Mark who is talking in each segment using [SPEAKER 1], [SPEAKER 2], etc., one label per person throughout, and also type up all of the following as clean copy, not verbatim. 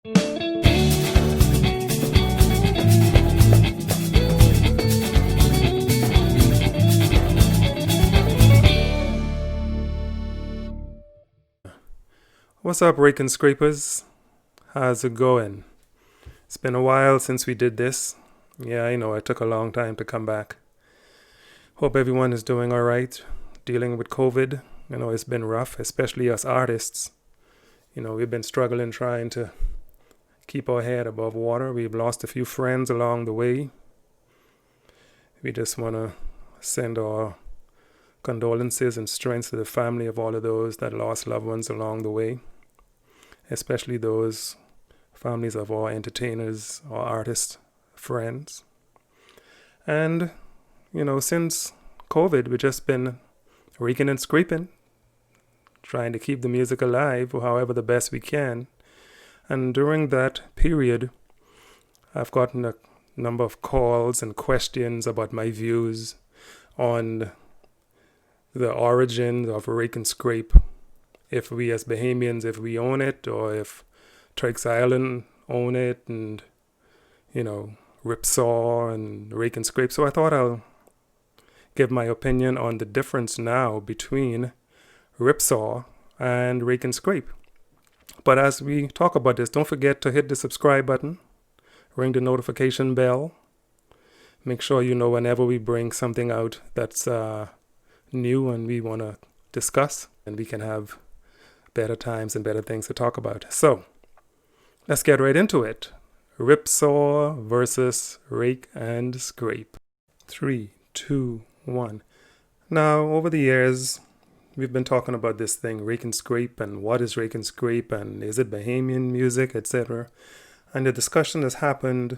[SPEAKER 1] What's up, Rake and Scrapers? How's it going? It's been a while since we did this. Yeah, I know it took a long time to come back. Hope everyone is doing all right, dealing with COVID. I know it's been rough, especially us artists. We've been struggling trying to keep our head above water. We've lost a few friends along the way. We just want to send our condolences and strength to the family of all of those that lost loved ones along the way, especially those families of our entertainers, our artist friends. And, since COVID, we've just been raking and scraping, trying to keep the music alive however the best we can. And during that period, I've gotten a number of calls and questions about my views on the origin of Rake and Scrape. If we as Bahamians, if we own it, or if Turks Island own it, and, Ripsaw and Rake and Scrape. So I thought I'll give my opinion on the difference now between Ripsaw and Rake and Scrape. But as we talk about this, don't forget to hit the subscribe button, ring the notification bell. Make sure you know whenever we bring something out that's new and we want to discuss, and we can have better times and better things to talk about. So let's get right into it. Ripsaw versus Rake and Scrape. 3, 2, 1. Now, over the years, we've been talking about this thing, Rake and Scrape, and what is Rake and Scrape, and is it Bahamian music, etc. And the discussion has happened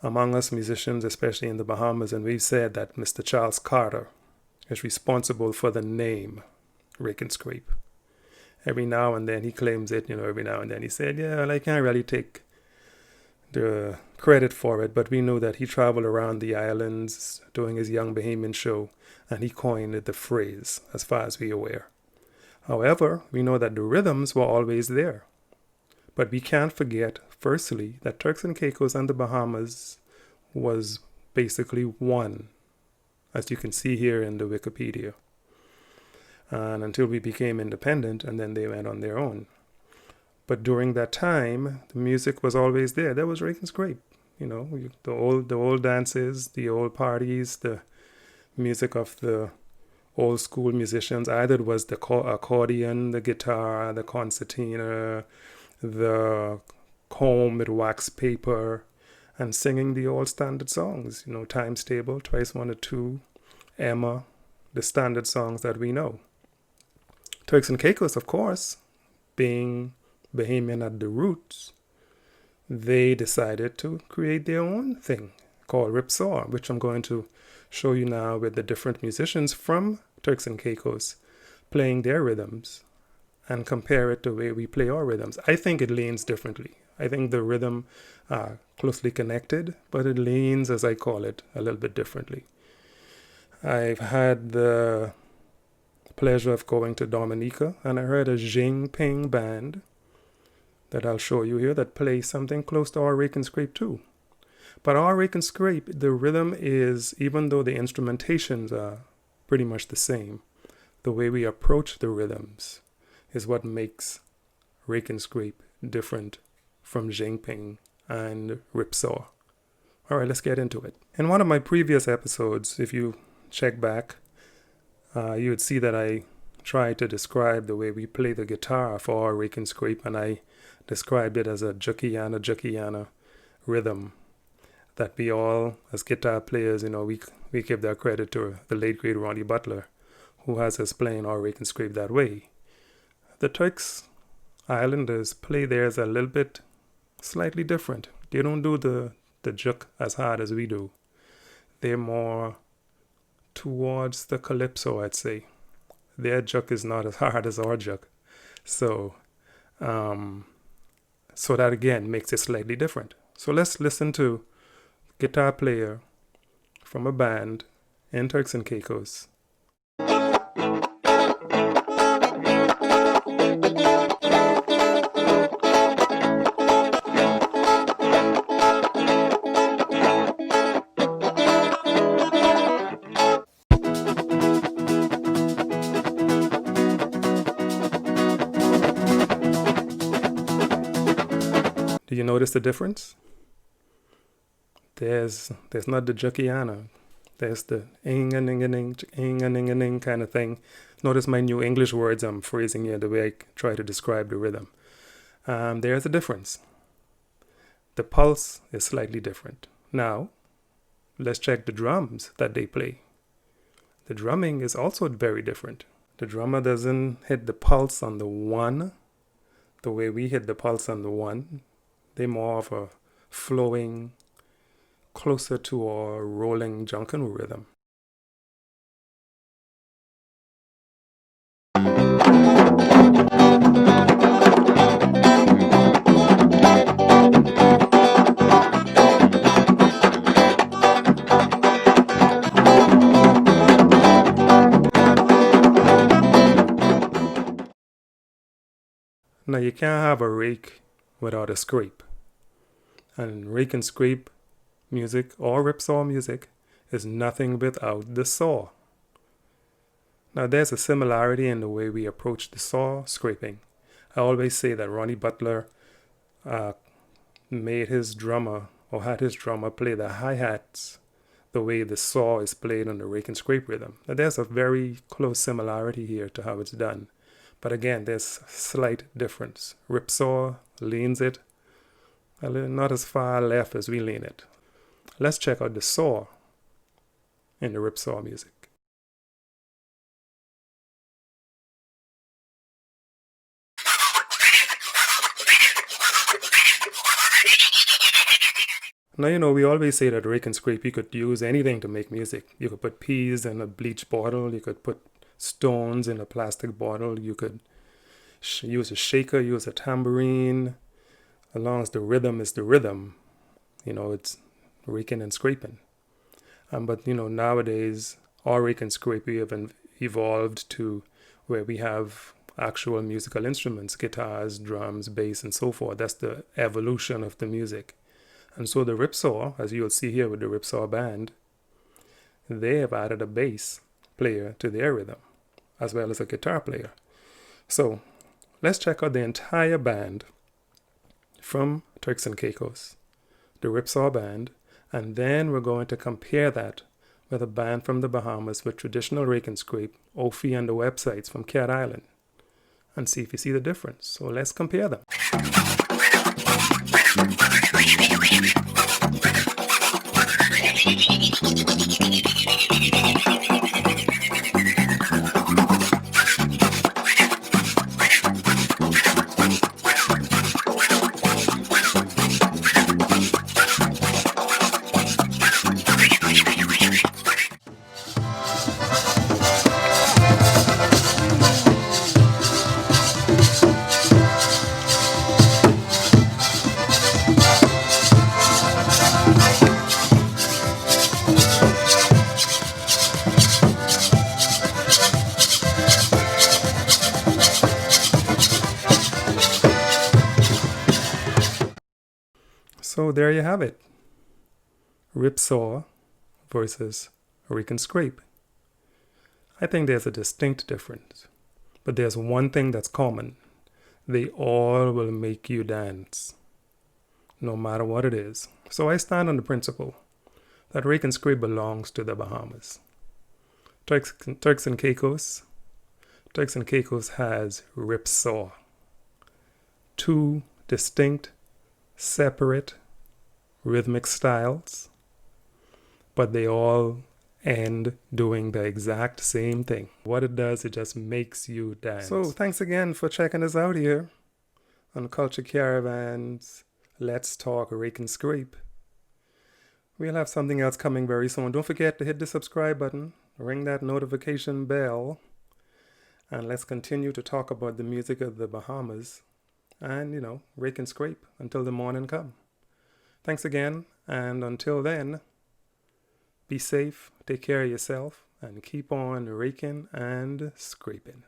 [SPEAKER 1] among us musicians, especially in the Bahamas, and we've said that Mr. Charles Carter is responsible for the name Rake and Scrape. Every now and then he claims it, every now and then he said, yeah, I can't really take the credit for it, but we know that he traveled around the islands doing his Young Bahamian show, and he coined the phrase, as far as we're aware. However, we know that the rhythms were always there. But we can't forget, firstly, that Turks and Caicos and the Bahamas was basically one, as you can see here in the Wikipedia. And until we became independent, and then they went on their own. But during that time, the music was always there. There was Rake and Scrape, the old dances, the old parties, the music of the old school musicians. Either it was the accordion, the guitar, the concertina, the comb with wax paper, and singing the old standard songs, Times Table, Twice One or Two, Emma, the standard songs that we know. Turks and Caicos, of course, being Bahamian at the roots, they decided to create their own thing called Ripsaw, which I'm going to show you now with the different musicians from Turks and Caicos playing their rhythms and compare it to the way we play our rhythms. I think it leans differently. I think the rhythm are closely connected, but it leans, as I call it, a little bit differently. I've had the pleasure of going to Dominica, and I heard a Jing Ping band that I'll show you here that plays something close to our Rake and Scrape too. But our Rake and Scrape, the rhythm is, even though the instrumentations are pretty much the same, the way we approach the rhythms is what makes Rake and Scrape different from Jing Ping and Ripsaw. All right, let's get into it. In one of my previous episodes, if you check back, you would see that I tried to describe the way we play the guitar for our Rake and Scrape, and I described it as a jukiana rhythm that we all, as guitar players, we give that credit to the late great Ronnie Butler, who has us playing our Rake and Scrape that way. The Turks Islanders play theirs a little bit slightly different. They don't do the juk as hard as we do. They're more towards the calypso, I'd say. Their juk is not as hard as our juk. So that again makes it slightly different. So let's listen to guitar player from a band in Turks and Caicos. Do you notice the difference? There's not the Jukiana. There's the ing-a-ning-a-ning kind of thing. Notice my new English words I'm phrasing here the way I try to describe the rhythm. There's a difference. The pulse is slightly different. Now, let's check the drums that they play. The drumming is also very different. The drummer doesn't hit the pulse on the one the way we hit the pulse on the one. They're more of a flowing, closer to a rolling Junkanoo rhythm. Now you can't have a rake without a scrape. And rake and scrape music or ripsaw music is nothing without the saw. Now there's a similarity in the way we approach the saw scraping. I always say that Ronnie Butler made his drummer or had his drummer play the hi-hats the way the saw is played on the rake and scrape rhythm. Now there's a very close similarity here to how it's done. But again, there's slight difference. Ripsaw leans it not as far left as we lean it. Let's check out the saw in the ripsaw music. Now, we always say that rake and scrape, you could use anything to make music. You could put peas in a bleach bottle. You could put stones in a plastic bottle. You could use a shaker, use a tambourine. As long as the rhythm is the rhythm, it's raking and scraping. But nowadays, our rake and scrape, we have evolved to where we have actual musical instruments, guitars, drums, bass, and so forth. That's the evolution of the music. And so the ripsaw, as you'll see here with the ripsaw band, they have added a bass player to their rhythm, as well as a guitar player. So let's check out the entire band from Turks and Caicos, the ripsaw band, and then we're going to compare that with a band from the Bahamas with traditional rake and scrape, Ophi and the websites from Cat Island, and see if you see the difference. So let's compare them. So there you have it. Ripsaw versus rake and scrape. I think there's a distinct difference, but there's one thing that's common. They all will make you dance, no matter what it is. So I stand on the principle that rake and scrape belongs to the Bahamas. Turks and Caicos has ripsaw. Two distinct, separate rhythmic styles, but they all end doing the exact same thing. What it does, it just makes you dance. So thanks again for checking us out here on Culture Caravan's Let's Talk Rake and Scrape. We'll have something else coming very soon. Don't forget to hit the subscribe button, ring that notification bell, and let's continue to talk about the music of the Bahamas and, rake and scrape until the morning come. Thanks again, and until then, be safe, take care of yourself, and keep on raking and scraping.